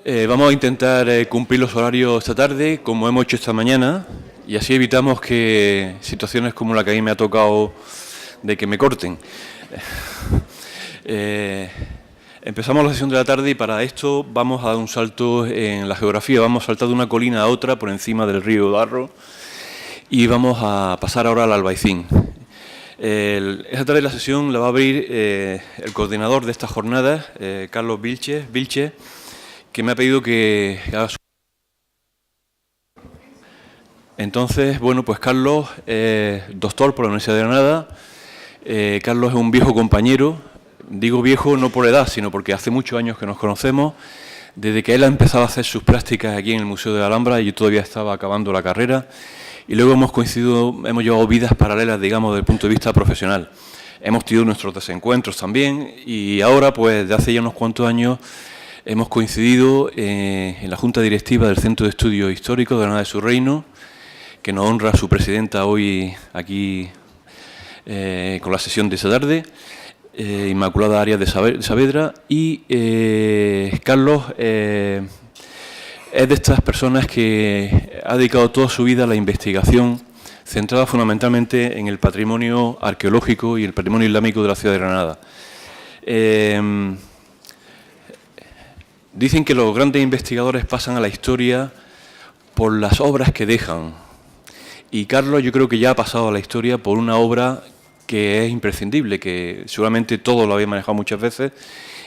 Vamos a intentar cumplir los horarios esta tarde, como hemos hecho esta mañana, y así evitamos que situaciones como la que a mí me ha tocado de que me corten. Empezamos la sesión de la tarde y para esto vamos a dar un salto en la geografía. Vamos a saltar de una colina a otra por encima del río Darro y vamos a pasar ahora al Albaicín. Esta tarde la sesión la va a abrir el coordinador de esta jornada, Carlos Vilche, que me ha pedido que haga su... Entonces, bueno, pues Carlos es doctor por la Universidad de Granada. Carlos es un viejo compañero, digo viejo no por edad, sino porque hace muchos años que nos conocemos, desde que él ha empezado a hacer sus prácticas aquí en el Museo de la Alhambra y yo todavía estaba acabando la carrera, y luego hemos coincidido, hemos llevado vidas paralelas, digamos, desde el punto de vista profesional. Hemos tenido nuestros desencuentros también, y ahora, pues, de hace ya unos cuantos años, hemos coincidido en la Junta Directiva del Centro de Estudios Históricos de Granada de su Reino, que nos honra su presidenta hoy aquí con la sesión de esta tarde, Inmaculada Arias de Saavedra, y Carlos es de estas personas que ha dedicado toda su vida a la investigación, centrada fundamentalmente en el patrimonio arqueológico y el patrimonio islámico de la ciudad de Granada. Dicen que los grandes investigadores pasan a la historia por las obras que dejan. Y Carlos yo creo que ya ha pasado a la historia por una obra que es imprescindible, que seguramente todos lo habéis manejado muchas veces,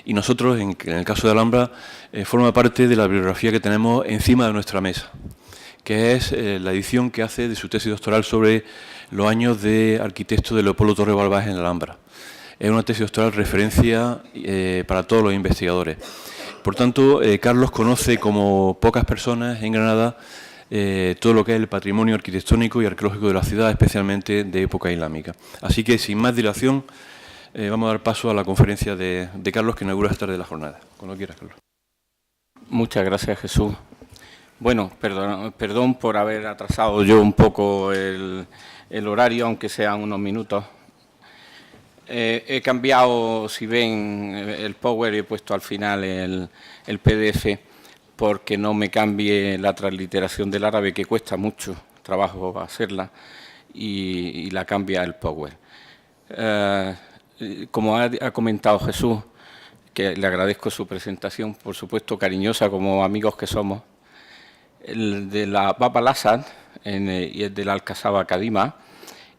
y nosotros, en el caso de Alhambra, forma parte de la bibliografía que tenemos encima de nuestra mesa, que es la edición que hace de su tesis doctoral sobre los años de arquitecto de Leopoldo Torre Balbás en la Alhambra. Es una tesis doctoral referencia para todos los investigadores. Por tanto, Carlos conoce como pocas personas en Granada todo lo que es el patrimonio arquitectónico y arqueológico de la ciudad, especialmente de época islámica. Así que, sin más dilación, vamos a dar paso a la conferencia de Carlos, que inaugura esta tarde la jornada. Cuando quieras, Carlos. Muchas gracias, Jesús. Bueno, perdón por haber atrasado yo un poco el horario, aunque sean unos minutos. He cambiado, si ven, el Power y he puesto al final el PDF porque no me cambie la transliteración del árabe, que cuesta mucho trabajo hacerla, y la cambia el Power. Como ha comentado Jesús, que le agradezco su presentación, por supuesto cariñosa como amigos que somos, el de la Bab al-Asad y el de la Alcazaba Kadima,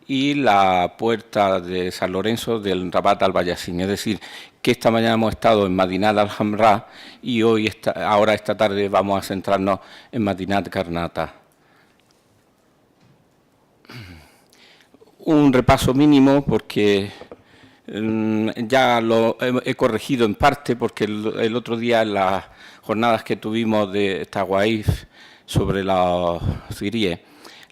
y la puerta de San Lorenzo del Rabat al-Bayasín. Es decir, que esta mañana hemos estado en Madinat al-Hamra y ahora esta tarde vamos a centrarnos en Madinat Garnata. Un repaso mínimo porque ya lo he corregido en parte, porque el otro día en las jornadas que tuvimos de Tawaif sobre los siríes,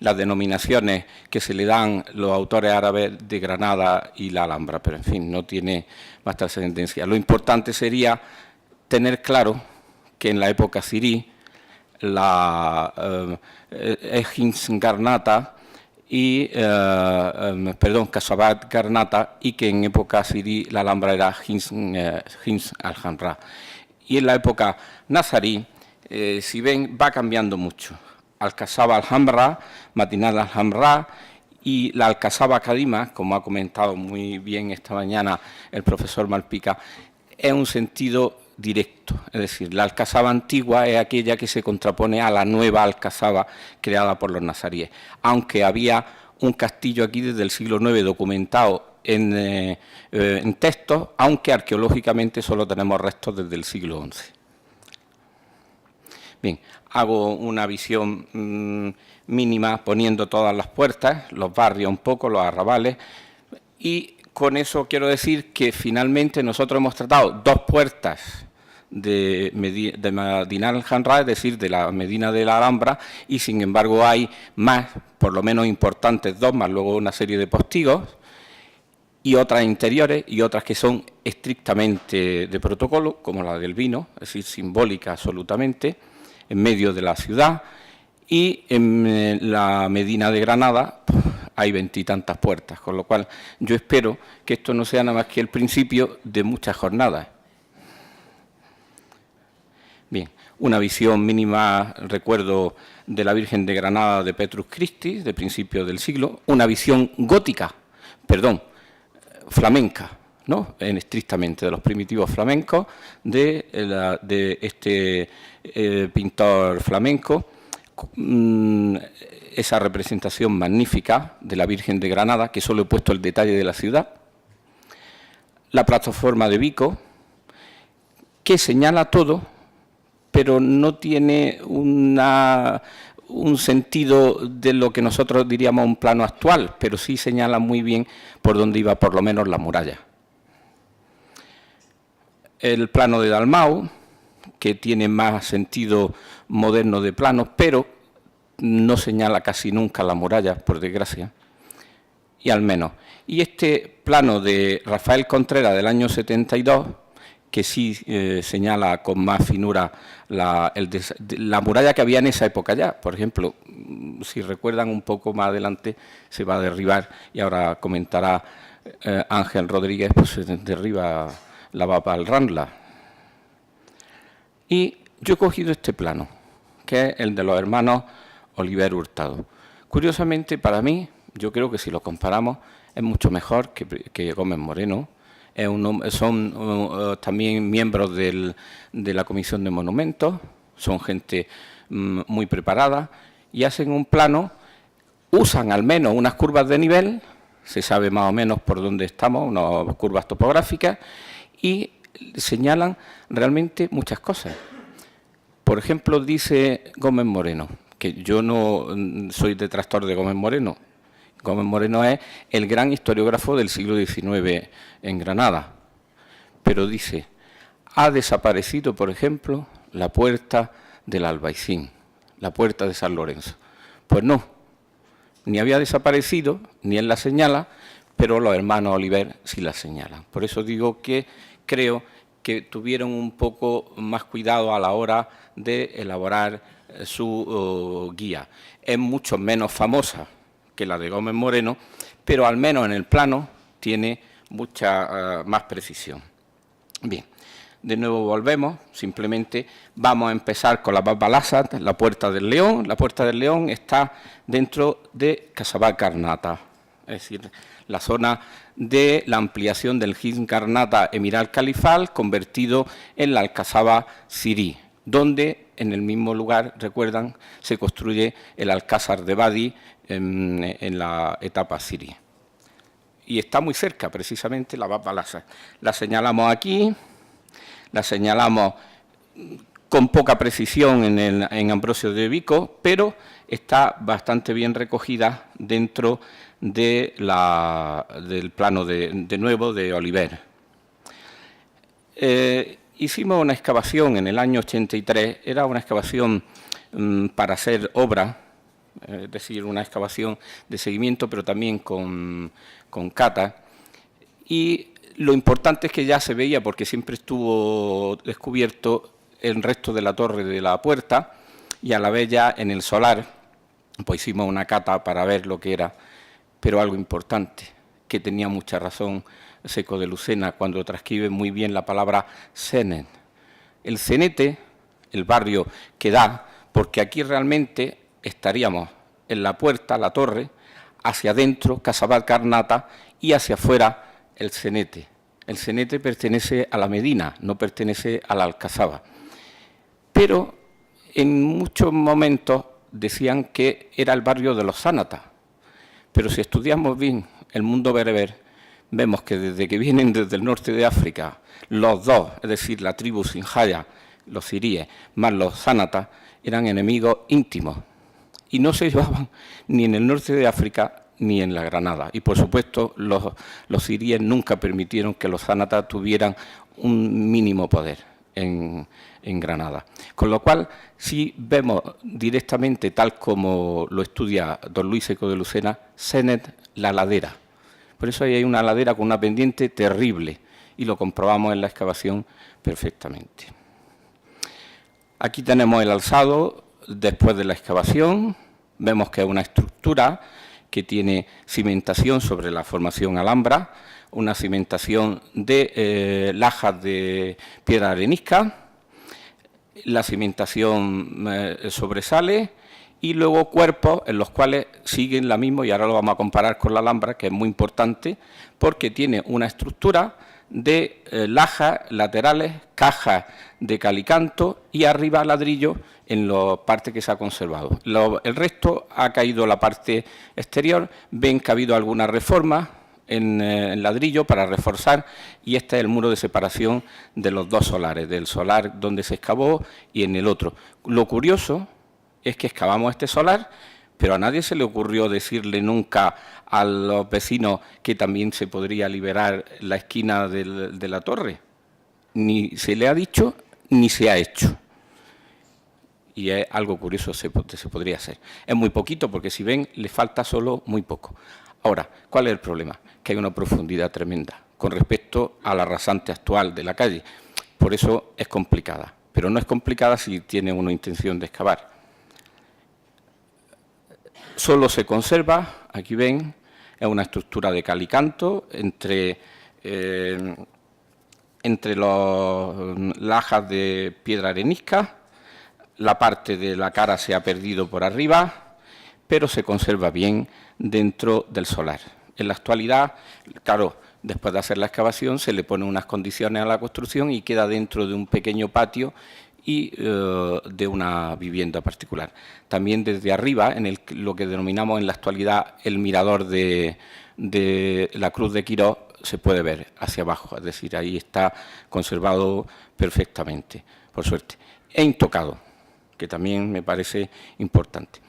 las denominaciones que se le dan los autores árabes de Granada y la Alhambra, pero en fin, no tiene más trascendencia. Lo importante sería tener claro que en la época sirí es Hins Garnata y, Kasabat Garnata, y que en época sirí la Alhambra era Hins al-Hamra. Y en la época nazarí, si ven, va cambiando mucho. Alcazaba al-Hamra, Madinat al-Hamra y la Alcazaba Kadima, como ha comentado muy bien esta mañana el profesor Malpica, es un sentido directo. Es decir, la Alcazaba antigua es aquella que se contrapone a la nueva Alcazaba creada por los nazaríes, aunque había un castillo aquí desde el siglo IX documentado en textos, aunque arqueológicamente solo tenemos restos desde el siglo XI. Bien, hago una visión mínima poniendo todas las puertas, los barrios un poco, los arrabales, y con eso quiero decir que finalmente nosotros hemos tratado dos puertas de Madinat al-Hamra, es decir, de la Medina de la Alhambra, y sin embargo hay más, por lo menos importantes, dos más, luego una serie de postigos, y otras interiores y otras que son estrictamente de protocolo, como la del vino, es decir, simbólica absolutamente, en medio de la ciudad, y en la Medina de Granada hay 20 y tantas puertas, con lo cual yo espero que esto no sea nada más que el principio de muchas jornadas. Bien, una visión mínima, recuerdo, de la Virgen de Granada de Petrus Christi, de principios del siglo, una visión flamenca, ¿no? Estrictamente, de los primitivos flamencos, de este pintor flamenco, esa representación magnífica de la Virgen de Granada, que solo he puesto el detalle de la ciudad, la plataforma de Vico, que señala todo, pero no tiene un sentido de lo que nosotros diríamos un plano actual, pero sí señala muy bien por dónde iba por lo menos la muralla. El plano de Dalmau, que tiene más sentido moderno de plano, pero no señala casi nunca la muralla, por desgracia, y al menos. Y este plano de Rafael Contreras del año 72, que sí señala con más finura la muralla que había en esa época ya. Por ejemplo, si recuerdan un poco más adelante, se va a derribar, y ahora comentará Ángel Rodríguez, pues se derriba la Baba al Ranla. Y yo he cogido este plano, que es el de los hermanos Oliver Hurtado. Curiosamente, para mí, yo creo que si lo comparamos, es mucho mejor que Gómez Moreno. Son también miembros de la Comisión de Monumentos, son gente muy preparada, y hacen un plano, usan al menos unas curvas de nivel, se sabe más o menos por dónde estamos, unas curvas topográficas, y señalan realmente muchas cosas. Por ejemplo, dice Gómez Moreno, que yo no soy detractor de Gómez Moreno. Gómez Moreno es el gran historiógrafo del siglo XIX en Granada, pero dice, ha desaparecido, por ejemplo, la puerta del Albaicín, la puerta de San Lorenzo. Pues no, ni había desaparecido, ni él la señala, pero los hermanos Oliver sí la señalan. Por eso digo que creo que tuvieron un poco más cuidado a la hora de elaborar su guía. Es mucho menos famosa que la de Gómez Moreno, pero al menos en el plano tiene mucha más precisión. Bien, de nuevo volvemos, simplemente vamos a empezar con la Bab al-Asad, la Puerta del León. La Puerta del León está dentro de Kasabah Karnata, es decir, la zona de la ampliación del Hizn Karnata Emiral Califal convertido en la Alcazaba sirí, donde en el mismo lugar, recuerdan, se construye el Alcázar de Badi en la etapa sirí. Y está muy cerca, precisamente, la Bab al-Asad. La señalamos aquí, la señalamos con poca precisión en Ambrosio de Vico, pero está bastante bien recogida dentro del plano de nuevo de Oliver. Hicimos una excavación en el año 83, era una excavación para hacer obra, es decir, una excavación de seguimiento, pero también con cata, y lo importante es que ya se veía, porque siempre estuvo descubierto el resto de la torre de la puerta, y a la vez ya en el solar, pues hicimos una cata para ver lo que era, pero algo importante, que tenía mucha razón Seco de Lucena cuando transcribe muy bien la palabra Cenet. El cenete, el barrio que da, porque aquí realmente estaríamos en la puerta, la torre, hacia adentro, Kasabah Karnata, y hacia afuera el cenete. El cenete pertenece a la Medina, no pertenece a la Alcazaba. Pero en muchos momentos decían que era el barrio de los zánatas. Pero si estudiamos bien el mundo bereber, vemos que desde que vienen desde el norte de África, los dos, es decir, la tribu Sinjaya, los siríes, más los zánatas, eran enemigos íntimos. Y no se llevaban ni en el norte de África ni en la Granada. Y, por supuesto, los siríes nunca permitieron que los zánatas tuvieran un mínimo poder en Granada. Con lo cual, si vemos directamente, tal como lo estudia don Luis Seco de Lucena, Cenet, la ladera. Por eso ahí hay una ladera con una pendiente terrible, y lo comprobamos en la excavación perfectamente. Aquí tenemos el alzado después de la excavación. Vemos que es una estructura que tiene cimentación sobre la formación alhambra, una cimentación de lajas de piedra arenisca, la cimentación sobresale y luego cuerpos en los cuales siguen la misma, y ahora lo vamos a comparar con la Alhambra, que es muy importante, porque tiene una estructura de lajas laterales, cajas de calicanto y arriba ladrillo en la parte que se ha conservado. El resto ha caído la parte exterior. Ven que ha habido algunas reformas en ladrillo para reforzar, y este es el muro de separación de los dos solares, del solar donde se excavó y en el otro. Lo curioso es que excavamos este solar, pero a nadie se le ocurrió decirle nunca a los vecinos que también se podría liberar la esquina de la torre. Ni se le ha dicho, ni se ha hecho. Y es algo curioso, se podría hacer. Es muy poquito, porque si ven, le falta solo muy poco. Ahora, ¿cuál es el problema? Que hay una profundidad tremenda con respecto a la rasante actual de la calle. Por eso es complicada, pero no es complicada si tiene una intención de excavar. Solo se conserva, aquí ven, es una estructura de calicanto entre las lajas de piedra arenisca. La parte de la cara se ha perdido por arriba, pero se conserva bien dentro del solar. En la actualidad, claro, después de hacer la excavación, se le ponen unas condiciones a la construcción y queda dentro de un pequeño patio y de una vivienda particular. También desde arriba, en lo que denominamos en la actualidad el mirador de la Cruz de Quirós, se puede ver hacia abajo, es decir, ahí está conservado perfectamente, por suerte. E intocado, que también me parece importante.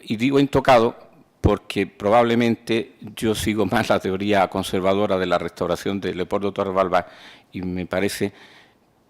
Y digo intocado porque probablemente yo sigo más la teoría conservadora de la restauración de Leopoldo Torres Balbás, y me parece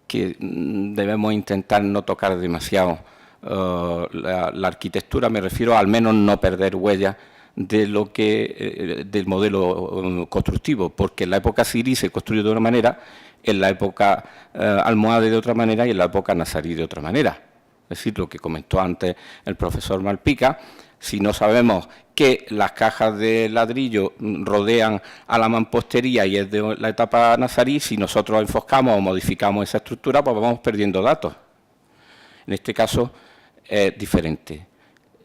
que debemos intentar no tocar demasiado la arquitectura, me refiero a al menos no perder huella de lo que del modelo constructivo, porque en la época sirí se construyó de una manera, en la época almohade de otra manera y en la época nazarí de otra manera. Es decir, lo que comentó antes el profesor Malpica, si no sabemos que las cajas de ladrillo rodean a la mampostería y es de la etapa nazarí, si nosotros enfocamos o modificamos esa estructura, pues vamos perdiendo datos. En este caso es diferente.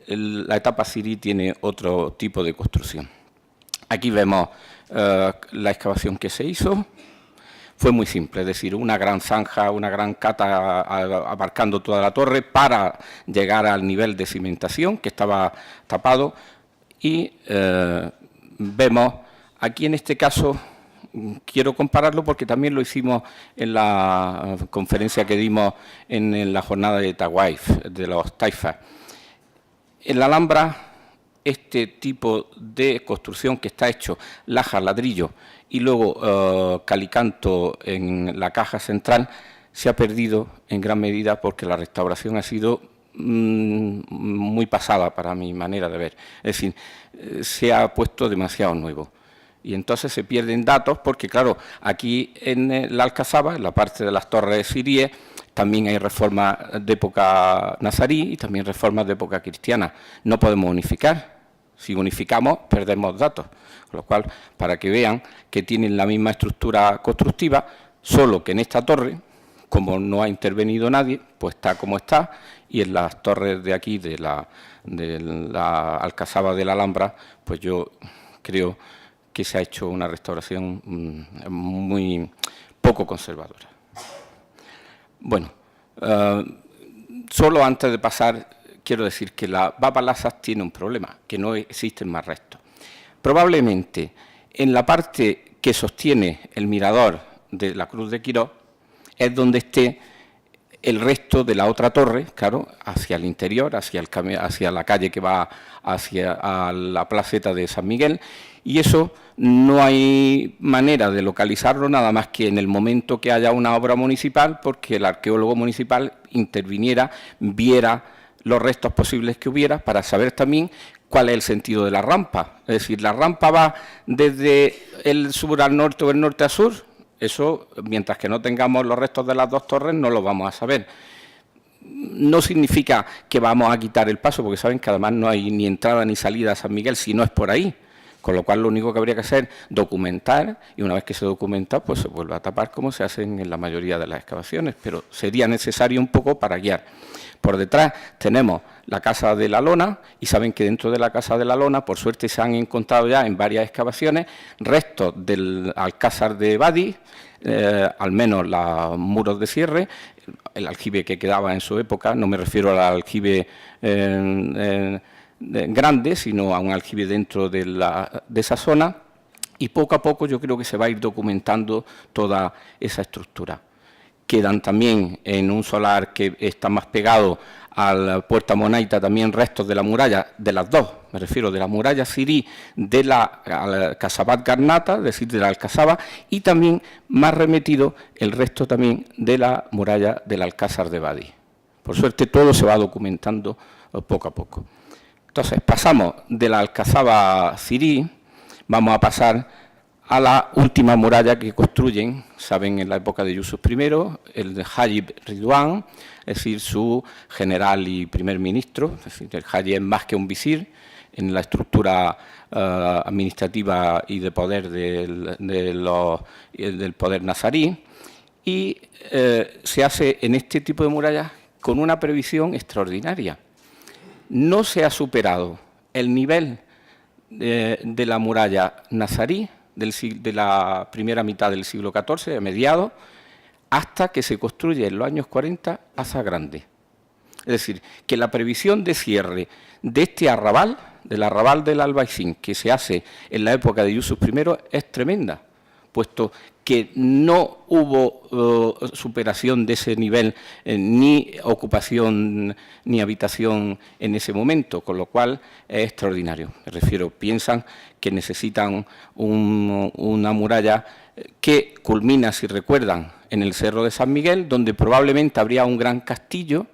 La etapa sirí tiene otro tipo de construcción. Aquí vemos la excavación que se hizo. Fue muy simple, es decir, una gran zanja, una gran cata abarcando toda la torre para llegar al nivel de cimentación que estaba tapado. Y vemos, aquí en este caso, quiero compararlo porque también lo hicimos en la conferencia que dimos en la jornada de Tawaif, de los taifas. En la Alhambra, este tipo de construcción que está hecho laja, ladrillo y luego calicanto en la caja central, se ha perdido en gran medida porque la restauración ha sido muy pasada para mi manera de ver. Es decir, se ha puesto demasiado nuevo. Y entonces se pierden datos porque, claro, aquí en la Alcazaba, en la parte de las torres siríes, también hay reformas de época nazarí y también reformas de época cristiana. No podemos unificar. Si unificamos, perdemos datos. Con lo cual, para que vean que tienen la misma estructura constructiva, solo que en esta torre, como no ha intervenido nadie, pues está como está, y en las torres de aquí, de la Alcazaba de la Alhambra, pues yo creo que se ha hecho una restauración muy poco conservadora. Bueno, solo antes de pasar, quiero decir que la Baba Lasas tiene un problema, que no existen más restos. Probablemente en la parte que sostiene el mirador de la Cruz de Quirós es donde esté el resto de la otra torre, claro, hacia el interior, hacia la calle que va hacia la placeta de San Miguel, y eso no hay manera de localizarlo nada más que en el momento que haya una obra municipal, porque el arqueólogo municipal interviniera, viera los restos posibles que hubiera para saber también cuál es el sentido de la rampa. Es decir, la rampa va desde el sur al norte o el norte al sur. Eso, mientras que no tengamos los restos de las dos torres, no lo vamos a saber. No significa que vamos a quitar el paso, porque saben que además no hay ni entrada ni salida a San Miguel si no es por ahí. Con lo cual, lo único que habría que hacer es documentar, y una vez que se documenta, pues se vuelve a tapar, como se hace en la mayoría de las excavaciones, pero sería necesario un poco para guiar. Por detrás tenemos la Casa de la Lona, y saben que dentro de la Casa de la Lona, por suerte, se han encontrado ya en varias excavaciones restos del Alcázar de Badis, al menos los muros de cierre, el aljibe que quedaba en su época, no me refiero al aljibe grande, sino a un aljibe dentro de esa zona, y poco a poco yo creo que se va a ir documentando toda esa estructura. Quedan también en un solar que está más pegado a la Puerta Monaita también restos de la muralla, de las dos, me refiero de la muralla sirí, de la Alcasabat Garnata, es decir, de la Alcazaba, y también más remetido el resto también de la muralla del Alcázar de Badis. Por suerte todo se va documentando poco a poco. Entonces pasamos de la Alcazaba sirí, vamos a pasar a la última muralla que construyen, saben, en la época de Yusuf I, el de Hajib Ridwan, es decir, su general y primer ministro. Es decir, el Hajib es más que un visir en la estructura administrativa y de poder del poder nazarí, y se hace en este tipo de murallas con una previsión extraordinaria. No se ha superado el nivel de la muralla nazarí de la primera mitad del siglo XIV, a mediados, hasta que se construye en los años 40 Aza Grande. Es decir, que la previsión de cierre de este arrabal, del arrabal del Albaicín, que se hace en la época de Yusuf I, es tremenda, puesto que no hubo superación de ese nivel, ni ocupación ni habitación en ese momento, con lo cual es extraordinario. Me refiero, piensan que necesitan una muralla que culmina, si recuerdan, en el Cerro de San Miguel, donde probablemente habría un gran castillo.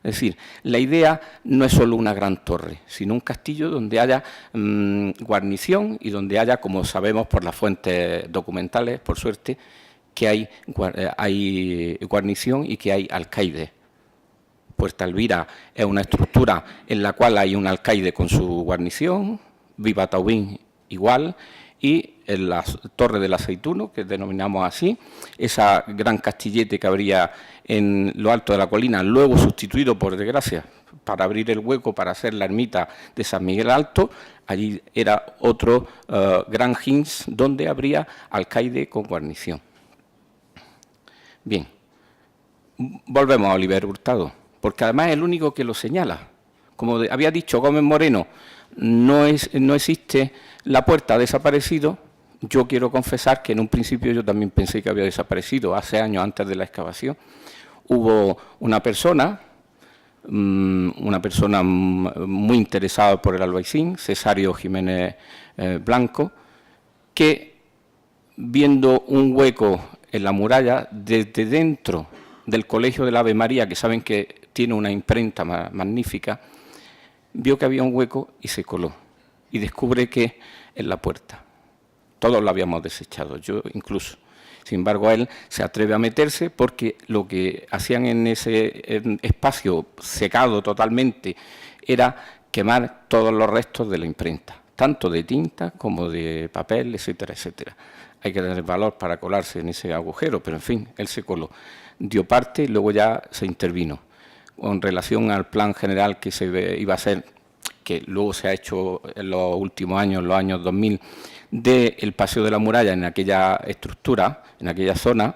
Es decir, la idea no es solo una gran torre, sino un castillo donde haya guarnición y donde haya, como sabemos por las fuentes documentales, por suerte, que hay guarnición y que hay alcaide. Puerta Elvira es una estructura en la cual hay un alcaide con su guarnición, Viva Taubín igual, y en la Torre del Aceituno, que denominamos así, esa gran castillete que habría en lo alto de la colina, luego sustituido, por desgracia, para abrir el hueco para hacer la ermita de San Miguel Alto. Allí era otro gran hins donde habría alcaide con guarnición. Bien, volvemos a Oliver Hurtado, porque además es el único que lo señala. Como había dicho Gómez Moreno, no existe, la puerta ha desaparecido. Yo quiero confesar que en un principio yo también pensé que había desaparecido, hace años antes de la excavación. Hubo una persona muy interesada por el Albaicín, Cesario Jiménez Blanco, que viendo un hueco en la muralla, desde dentro del Colegio del Ave María, que saben que tiene una imprenta magnífica, vio que había un hueco y se coló, y descubre que es la puerta. Todos lo habíamos desechado, yo incluso. Sin embargo, él se atreve a meterse porque lo que hacían en ese espacio secado totalmente era quemar todos los restos de la imprenta, tanto de tinta como de papel, etcétera, etcétera. Hay que tener valor para colarse en ese agujero, pero en fin, él se coló, dio parte y luego ya se intervino. Con relación al plan general que se iba a hacer, que luego se ha hecho en los últimos años, en los años 2000, del Paseo de la Muralla en aquella estructura, en aquella zona,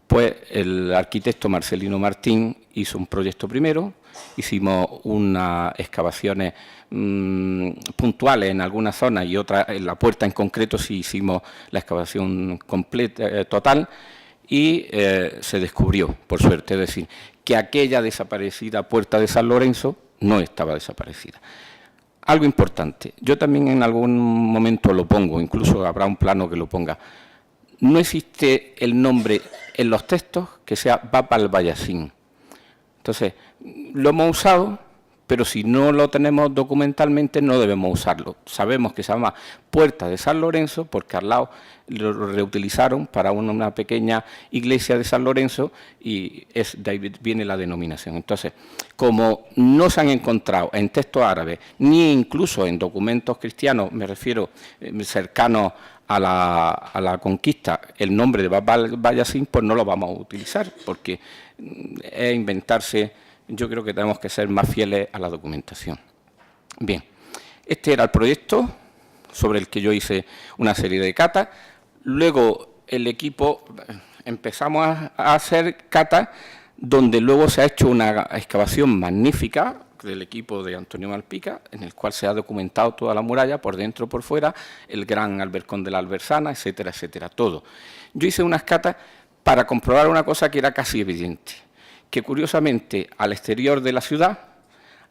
pues el arquitecto Marcelino Martín hizo un proyecto primero, hicimos unas excavaciones puntuales en algunas zonas y otras, en la puerta en concreto sí hicimos la excavación completa, total, y se descubrió, por suerte, es decir, que aquella desaparecida puerta de San Lorenzo no estaba desaparecida. Algo importante, yo también en algún momento lo pongo, incluso habrá un plano que lo ponga. No existe el nombre en los textos que sea Bab al-Bayazín. Entonces, lo hemos usado, pero si no lo tenemos documentalmente no debemos usarlo. Sabemos que se llama Puerta de San Lorenzo porque al lado lo reutilizaron para una pequeña iglesia de San Lorenzo y de ahí viene la denominación. Entonces, como no se han encontrado en textos árabes ni incluso en documentos cristianos, me refiero cercanos a la conquista, el nombre de Bab al-Bayazid, pues no lo vamos a utilizar porque es inventarse. Yo creo que tenemos que ser más fieles a la documentación. Bien, este era el proyecto sobre el que yo hice una serie de catas. Luego el equipo empezamos a hacer catas donde luego se ha hecho una excavación magnífica del equipo de Antonio Malpica, en el cual se ha documentado toda la muralla, por dentro, por fuera, el gran albercón de la Alversana, etcétera, etcétera, todo. Yo hice unas catas para comprobar una cosa que era casi evidente, que curiosamente al exterior de la ciudad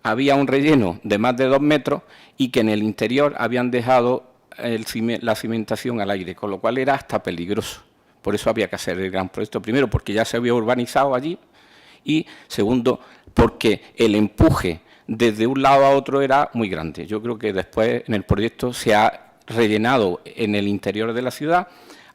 había un relleno de más de 2 metros y que en el interior habían dejado la cimentación al aire, con lo cual era hasta peligroso. Por eso había que hacer el gran proyecto, primero porque ya se había urbanizado allí y segundo porque el empuje desde un lado a otro era muy grande. Yo creo que después en el proyecto se ha rellenado en el interior de la ciudad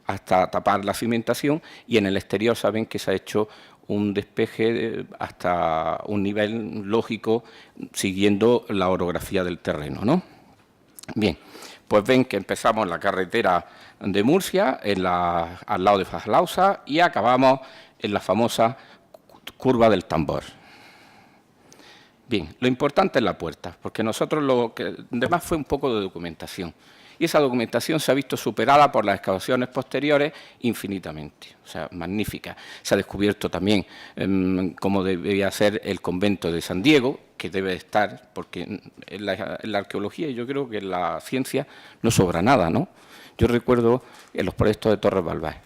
hasta tapar la cimentación y en el exterior saben que se ha hecho un despeje hasta un nivel lógico siguiendo la orografía del terreno, ¿no? Bien, pues ven que empezamos en la carretera de Murcia, al lado de Fajalauza, y acabamos en la famosa curva del Tambor. Bien, lo importante es la puerta, porque nosotros lo que demás fue un poco de documentación. Y esa documentación se ha visto superada por las excavaciones posteriores infinitamente, o sea, magnífica. Se ha descubierto también cómo debía ser el convento de San Diego, que debe estar, porque en la arqueología y yo creo que en la ciencia no sobra nada, ¿no? Yo recuerdo en los proyectos de Torres Balbás,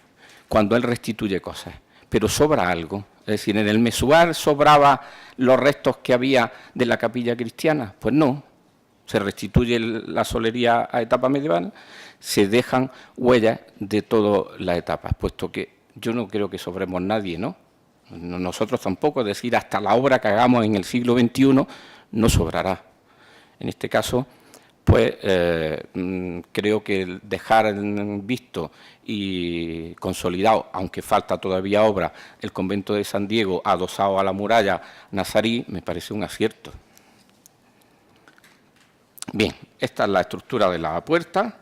cuando él restituye cosas, pero sobra algo. Es decir, en el Mesuar sobraba los restos que había de la capilla cristiana, pues no. Se restituye la solería a etapa medieval, se dejan huellas de todas las etapas, puesto que yo no creo que sobremos nadie, ¿no? Nosotros tampoco, es decir, hasta la obra que hagamos en el siglo XXI no sobrará. En este caso, pues creo que dejar visto y consolidado, aunque falta todavía obra, el convento de San Diego adosado a la muralla nazarí, me parece un acierto. Bien, esta es la estructura de la puerta,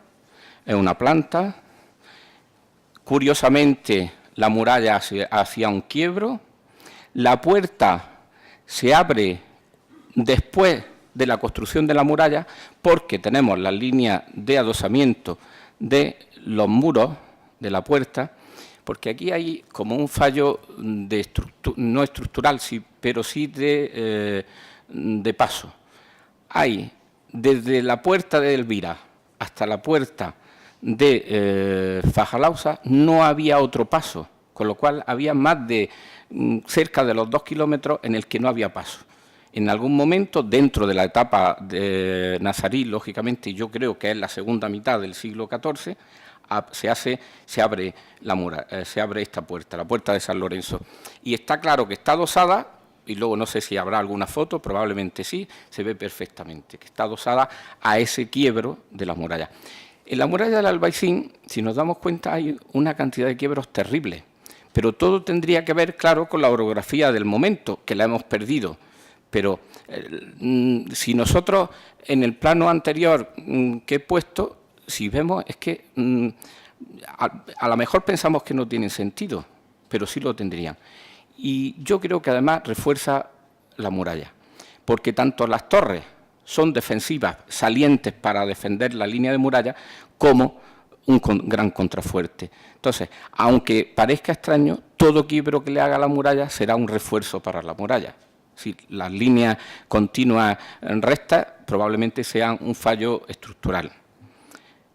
es una planta. Curiosamente, la muralla hacía un quiebro. La puerta se abre después de la construcción de la muralla porque tenemos las líneas de adosamiento de los muros de la puerta, porque aquí hay como un fallo no estructural, sí, pero sí de paso. Hay desde la puerta de Elvira hasta la puerta de Fajalauza no había otro paso, con lo cual había más de cerca de los 2 kilómetros en el que no había paso. En algún momento, dentro de la etapa de nazarí, lógicamente, yo creo que es la segunda mitad del siglo XIV, se abre esta puerta, la puerta de San Lorenzo. Y está claro que está adosada, y luego no sé si habrá alguna foto, probablemente sí, se ve perfectamente, que está adosada a ese quiebro de la muralla. En la muralla del Albaicín, si nos damos cuenta, hay una cantidad de quiebros terribles, pero todo tendría que ver, claro, con la orografía del momento, que la hemos perdido. Pero si nosotros, en el plano anterior que he puesto, si vemos, es que a lo mejor pensamos que no tienen sentido, pero sí lo tendrían. Y yo creo que además refuerza la muralla, porque tanto las torres son defensivas, salientes para defender la línea de muralla, como un gran contrafuerte. Entonces, aunque parezca extraño, todo quiebro que le haga a la muralla será un refuerzo para la muralla. Si las líneas continuas rectas probablemente sean un fallo estructural.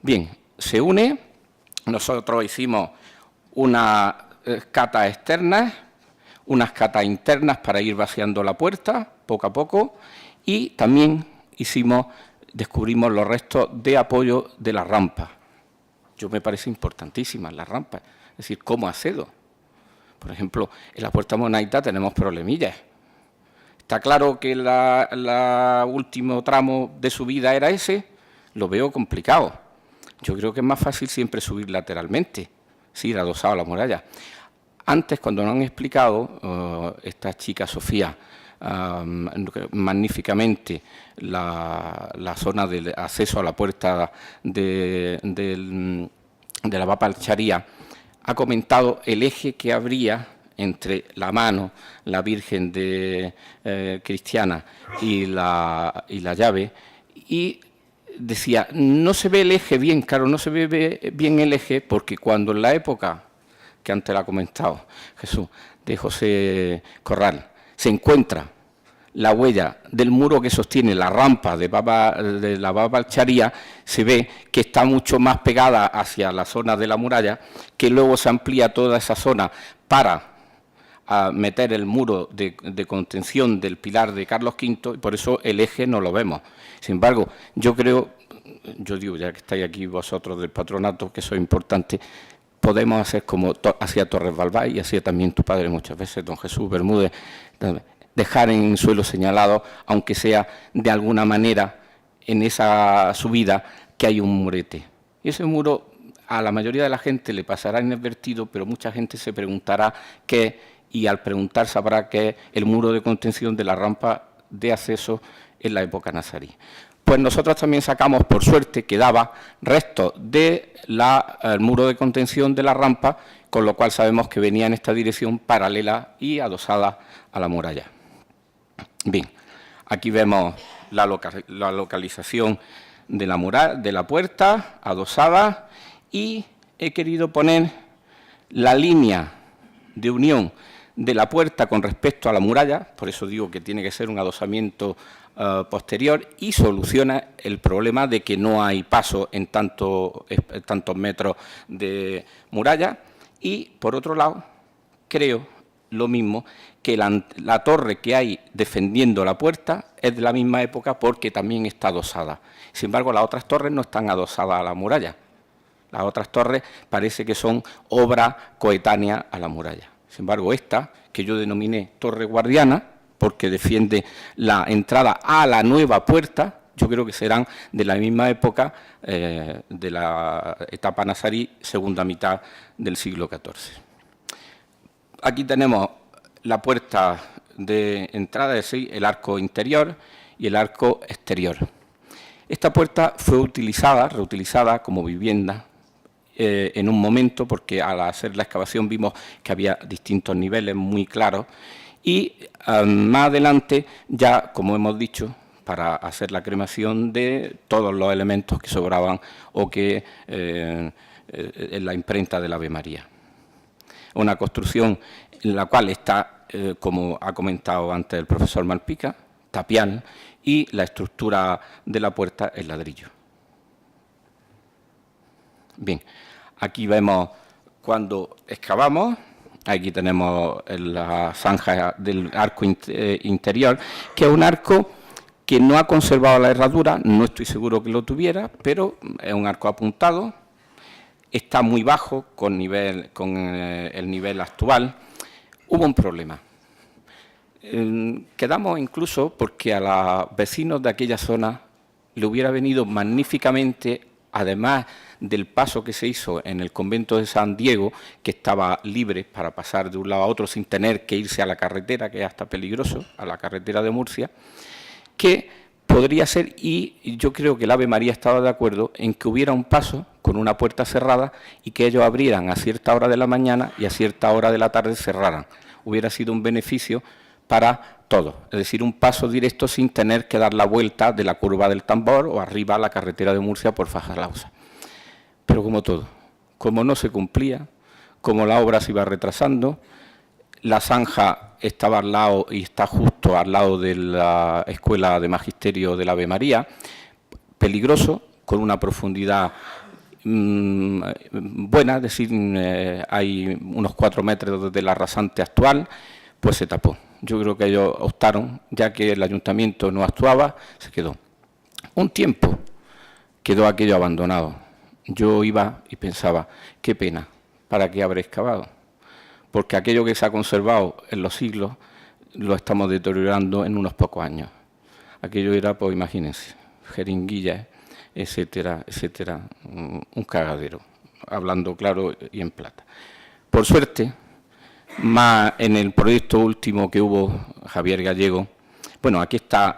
Bien, se une, nosotros hicimos unas catas externas, unas catas internas para ir vaciando la puerta poco a poco y también descubrimos los restos de apoyo de la rampa. Yo me parece importantísima la rampa, es decir, cómo accedo. Por ejemplo, en la puerta Monaita tenemos problemillas. Está claro que el último tramo de subida era ese, lo veo complicado. Yo creo que es más fácil siempre subir lateralmente, sí, ir adosado a la muralla. Antes, cuando nos han explicado, esta chica Sofía, magníficamente la zona del acceso a la puerta de la Baba Alcharía, ha comentado el eje que habría entre la mano, la Virgen cristiana y la llave, y decía, no se ve el eje bien, claro, no se ve bien el eje, porque cuando en la época, que antes la ha comentado Jesús, de José Corral, se encuentra la huella del muro que sostiene la rampa de la Baba Alcharía, se ve que está mucho más pegada hacia la zona de la muralla, que luego se amplía toda esa zona para meter el muro de contención del pilar de Carlos V, y por eso el eje no lo vemos. Sin embargo, yo digo, ya que estáis aquí vosotros del patronato, que eso es importante, podemos hacer como hacía Torres Balbás y hacía también tu padre muchas veces, don Jesús Bermúdez, dejar en suelo señalado, aunque sea de alguna manera en esa subida, que hay un murete. Y ese muro a la mayoría de la gente le pasará inadvertido, pero mucha gente se preguntará qué, y al preguntar sabrá que es el muro de contención de la rampa de acceso en la época nazarí. Pues nosotros también sacamos, por suerte, que daba restos del muro de contención de la rampa, con lo cual sabemos que venía en esta dirección paralela y adosada a la muralla. Bien, aquí vemos la localización de la puerta adosada, y he querido poner la línea de unión de la puerta con respecto a la muralla, por eso digo que tiene que ser un adosamiento posterior, y soluciona el problema de que no hay paso en tantos metros de muralla. Y, por otro lado, creo lo mismo, que la torre que hay defendiendo la puerta es de la misma época, porque también está adosada. Sin embargo, las otras torres no están adosadas a la muralla. Las otras torres parece que son obra coetánea a la muralla. Sin embargo, esta, que yo denominé torre guardiana, porque defiende la entrada a la nueva puerta, yo creo que serán de la misma época de la etapa nazarí, segunda mitad del siglo XIV. Aquí tenemos la puerta de entrada, es decir, el arco interior y el arco exterior. Esta puerta fue reutilizada como vivienda en un momento, porque al hacer la excavación vimos que había distintos niveles muy claros, y más adelante ya, como hemos dicho, para hacer la cremación de todos los elementos que sobraban o que en la imprenta del Ave María. Una construcción en la cual está, como ha comentado antes el profesor Malpica, tapial, y la estructura de la puerta es ladrillo. Bien, aquí vemos cuando excavamos, aquí tenemos la zanja del arco interior, que es un arco que no ha conservado la herradura, no estoy seguro que lo tuviera, pero es un arco apuntado, está muy bajo con el nivel actual. Hubo un problema. Quedamos incluso porque a los vecinos de aquella zona le hubiera venido magníficamente, además del paso que se hizo en el convento de San Diego, que estaba libre para pasar de un lado a otro sin tener que irse a la carretera, que es hasta peligroso, a la carretera de Murcia, que podría ser, y yo creo que el Ave María estaba de acuerdo en que hubiera un paso con una puerta cerrada y que ellos abrieran a cierta hora de la mañana y a cierta hora de la tarde cerraran. Hubiera sido un beneficio para todos, es decir, un paso directo sin tener que dar la vuelta de la curva del Tambor o arriba a la carretera de Murcia por Fajalausa. Pero como todo, como no se cumplía, como la obra se iba retrasando, la zanja estaba al lado y está justo al lado de la Escuela de Magisterio del Ave María, peligroso, con una profundidad buena, es decir, hay unos 4 metros desde la rasante actual, pues se tapó. Yo creo que ellos optaron, ya que el ayuntamiento no actuaba, se quedó. Un tiempo quedó aquello abandonado. Yo iba y pensaba, qué pena, ¿para qué habré excavado? Porque aquello que se ha conservado en los siglos lo estamos deteriorando en unos pocos años. Aquello era, pues imagínense, jeringuillas, etcétera, etcétera, un cagadero, hablando claro y en plata. Por suerte, más en el proyecto último que hubo, Javier Gallego, bueno, aquí está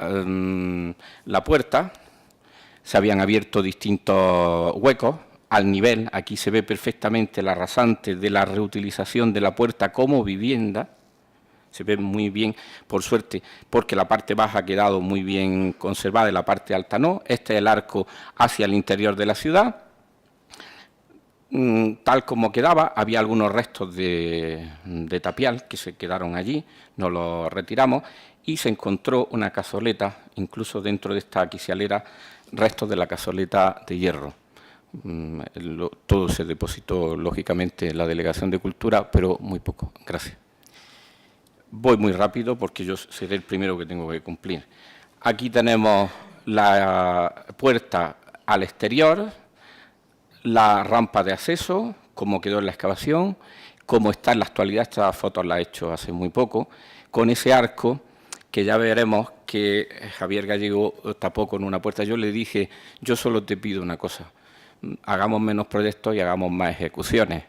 la puerta, se habían abierto distintos huecos al nivel, aquí se ve perfectamente la rasante de la reutilización de la puerta como vivienda, se ve muy bien, por suerte, porque la parte baja ha quedado muy bien conservada y la parte alta no. Este es el arco hacia el interior de la ciudad. Tal como quedaba, había algunos restos de tapial que se quedaron allí, nos los retiramos y se encontró una cazoleta, incluso dentro de esta quicialera, restos de la cazoleta de hierro. Todo se depositó, lógicamente, en la Delegación de Cultura, pero muy poco. Gracias. Voy muy rápido porque yo seré el primero que tengo que cumplir. Aquí tenemos la puerta al exterior, la rampa de acceso, cómo quedó en la excavación, cómo está en la actualidad, estas fotos las he hecho hace muy poco, con ese arco que ya veremos que Javier Gallego tapó con una puerta. Yo le dije, yo solo te pido una cosa, hagamos menos proyectos y hagamos más ejecuciones.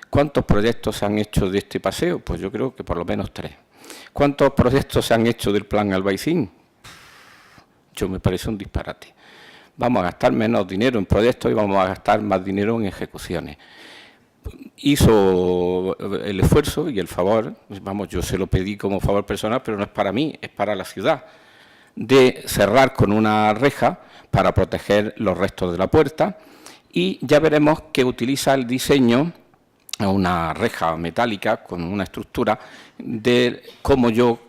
¿Cuántos proyectos se han hecho de este paseo? Pues yo creo que por lo menos 3. ¿Cuántos proyectos se han hecho del plan Albaicín? Yo me parece un disparate. Vamos a gastar menos dinero en proyectos y vamos a gastar más dinero en ejecuciones. Hizo el esfuerzo y el favor, vamos, yo se lo pedí como favor personal, pero no es para mí, es para la ciudad, de cerrar con una reja para proteger los restos de la puerta y ya veremos que utiliza el diseño, una reja metálica con una estructura de cómo yo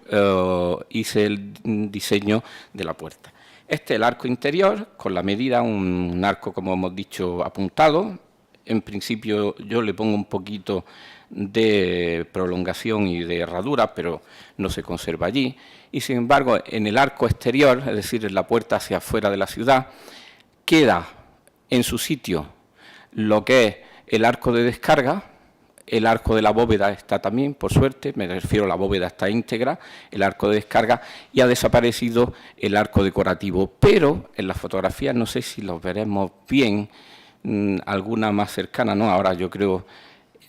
hice el diseño de la puerta. Este es el arco interior, con la medida, un arco, como hemos dicho, apuntado. En principio yo le pongo un poquito de prolongación y de herradura, pero no se conserva allí. Y sin embargo, en el arco exterior, es decir, en la puerta hacia afuera de la ciudad, queda en su sitio lo que es el arco de descarga. El arco de la bóveda está también, por suerte, me refiero a la bóveda está íntegra, el arco de descarga, y ha desaparecido el arco decorativo. Pero en las fotografías, no sé si los veremos bien, alguna más cercana, no, ahora yo creo,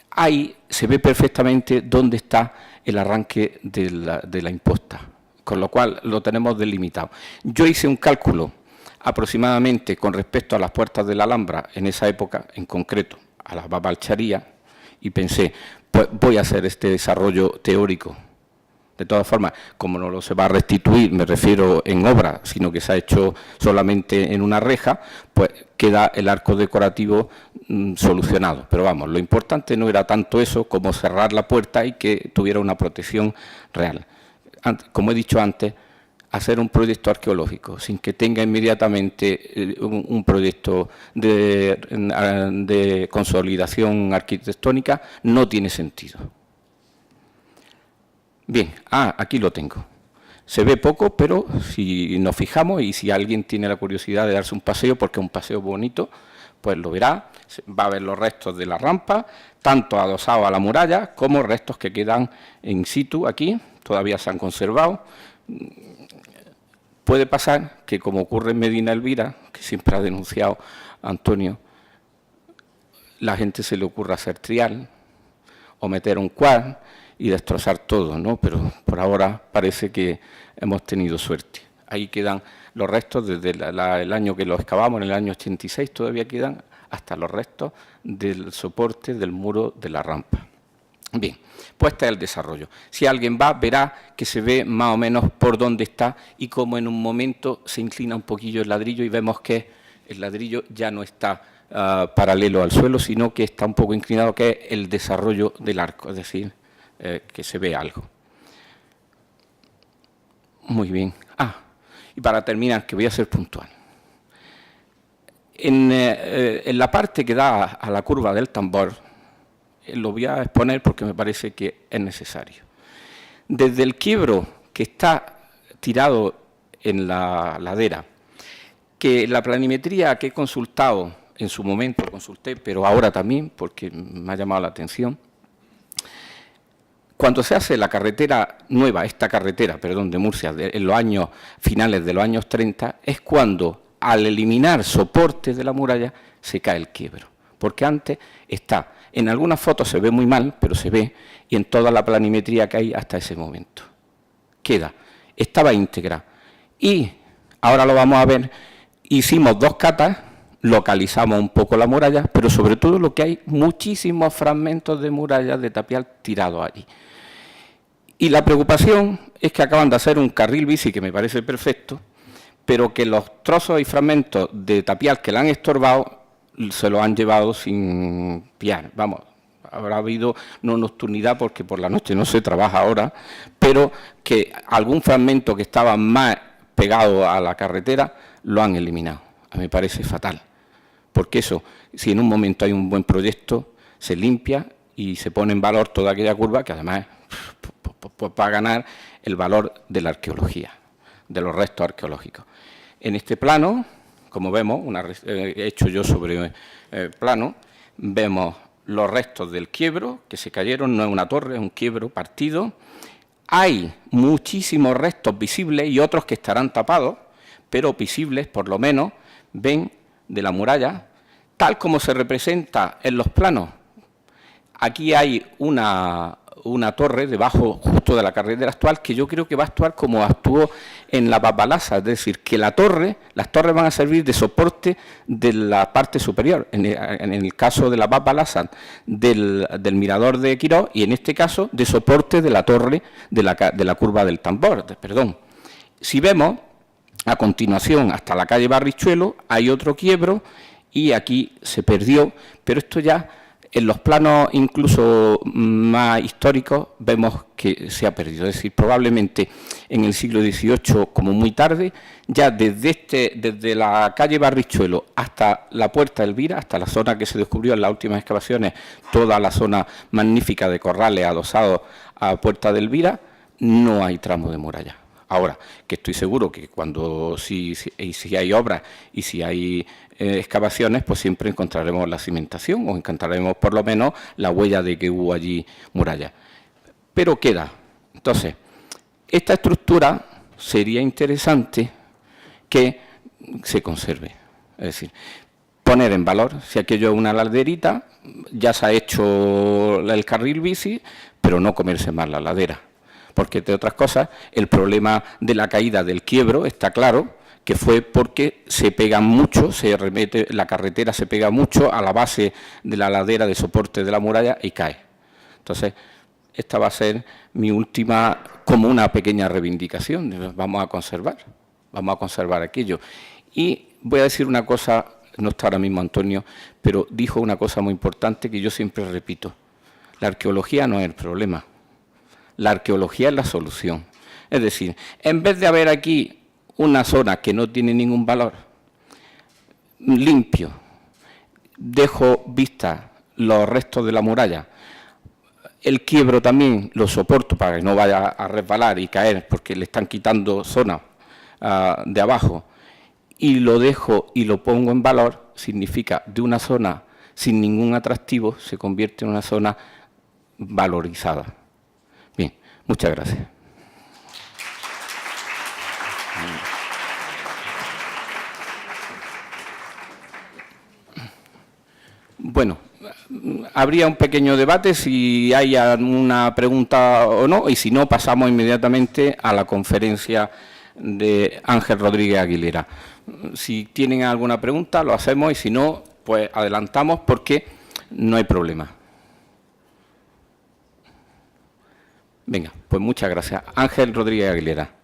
ahí se ve perfectamente dónde está el arranque de la imposta, con lo cual lo tenemos delimitado. Yo hice un cálculo aproximadamente con respecto a las puertas de la Alhambra, en esa época en concreto, a la Babalcharía, y pensé, pues voy a hacer este desarrollo teórico. De todas formas, como no lo se va a restituir, me refiero en obra, sino que se ha hecho solamente en una reja, pues queda el arco decorativo solucionado. Pero vamos, lo importante no era tanto eso como cerrar la puerta y que tuviera una protección real. Como he dicho antes, hacer un proyecto arqueológico sin que tenga inmediatamente un proyecto de consolidación arquitectónica no tiene sentido. Bien, aquí lo tengo. Se ve poco, pero si nos fijamos y si alguien tiene la curiosidad de darse un paseo, porque es un paseo bonito, pues lo verá, va a ver los restos de la rampa, tanto adosados a la muralla como restos que quedan in situ aquí, todavía se han conservado. Puede pasar que, como ocurre en Medina Elvira, que siempre ha denunciado Antonio, la gente se le ocurra hacer trial o meter un quad y destrozar todo, ¿no? Pero por ahora parece que hemos tenido suerte. Ahí quedan los restos desde el año que los excavamos, en el año 86, todavía quedan hasta los restos del soporte del muro de la rampa. Bien, pues este es el desarrollo. Si alguien va, verá que se ve más o menos por dónde está y cómo en un momento se inclina un poquillo el ladrillo y vemos que el ladrillo ya no está paralelo al suelo, sino que está un poco inclinado, que es el desarrollo del arco, es decir, que se ve algo. Muy bien. Y para terminar, que voy a ser puntual. En la parte que da a la curva del tambor, lo voy a exponer porque me parece que es necesario. Desde el quiebro que está tirado en la ladera, que la planimetría que he consultado, en su momento consulté, pero ahora también, porque me ha llamado la atención, Cuando se hace la carretera nueva, esta carretera, perdón, de Murcia, en los años finales de los años 30, es cuando, al eliminar soportes de la muralla, se cae el quiebro. Porque antes está, en algunas fotos se ve muy mal, pero se ve, y en toda la planimetría que hay hasta ese momento. Queda, estaba íntegra. Y ahora lo vamos a ver, hicimos 2 catas, localizamos un poco la muralla, pero sobre todo lo que hay, muchísimos fragmentos de murallas de tapial tirados allí. Y la preocupación es que acaban de hacer un carril bici que me parece perfecto, pero que los trozos y fragmentos de tapial que le han estorbado se los han llevado sin piar. Vamos, habrá habido no nocturnidad porque por la noche no se trabaja ahora, pero que algún fragmento que estaba más pegado a la carretera lo han eliminado. A mí me parece fatal, porque eso, si en un momento hay un buen proyecto, se limpia y se pone en valor toda aquella curva que además va a ganar el valor de la arqueología, de los restos arqueológicos. En este plano, como vemos, he hecho yo sobre plano, vemos los restos del quiebro que se cayeron, no es una torre, es un quiebro partido. Hay muchísimos restos visibles y otros que estarán tapados, pero visibles por lo menos, ven de la muralla, tal como se representa en los planos. Aquí hay una torre debajo justo de la carretera actual que yo creo que va a actuar como actuó en la Babalasa, es decir, que las torres van a servir de soporte de la parte superior, en el caso de la Babalasa del mirador de Quirós y en este caso de soporte de la torre de la curva del tambor, perdón. Si vemos, a continuación hasta la calle Barrichuelo hay otro quiebro y aquí se perdió, pero esto ya en los planos incluso más históricos vemos que se ha perdido. Es decir, probablemente en el siglo XVIII, como muy tarde, ya desde la calle Barrichuelo hasta la Puerta de Elvira, hasta la zona que se descubrió en las últimas excavaciones, toda la zona magnífica de corrales adosados a Puerta de Elvira, no hay tramo de muralla. Ahora, que estoy seguro que si hay obras y si hay excavaciones, pues siempre encontraremos la cimentación o encontraremos por lo menos la huella de que hubo allí muralla. Pero queda. Entonces, esta estructura sería interesante que se conserve. Es decir, poner en valor, si aquello es una laderita, ya se ha hecho el carril bici, pero no comerse más la ladera. Porque, entre otras cosas, el problema de la caída del quiebro está claro que fue porque se pegan mucho, la carretera se pega mucho a la base de la ladera de soporte de la muralla y cae. Entonces, esta va a ser mi última, como una pequeña reivindicación. Vamos a conservar aquello. Y voy a decir una cosa, no está ahora mismo Antonio, pero dijo una cosa muy importante que yo siempre repito. La arqueología no es el problema. La arqueología es la solución. Es decir, en vez de haber aquí una zona que no tiene ningún valor, limpio, dejo vista los restos de la muralla, el quiebro también lo soporto para que no vaya a resbalar y caer porque le están quitando zona de abajo, y lo dejo y lo pongo en valor, significa de una zona sin ningún atractivo se convierte en una zona valorizada. Bien, muchas gracias. Bueno, habría un pequeño debate si hay alguna pregunta o no, y si no, pasamos inmediatamente a la conferencia de Ángel Rodríguez Aguilera. Si tienen alguna pregunta, lo hacemos, y si no, pues adelantamos porque no hay problema. Venga, pues muchas gracias. Ángel Rodríguez Aguilera.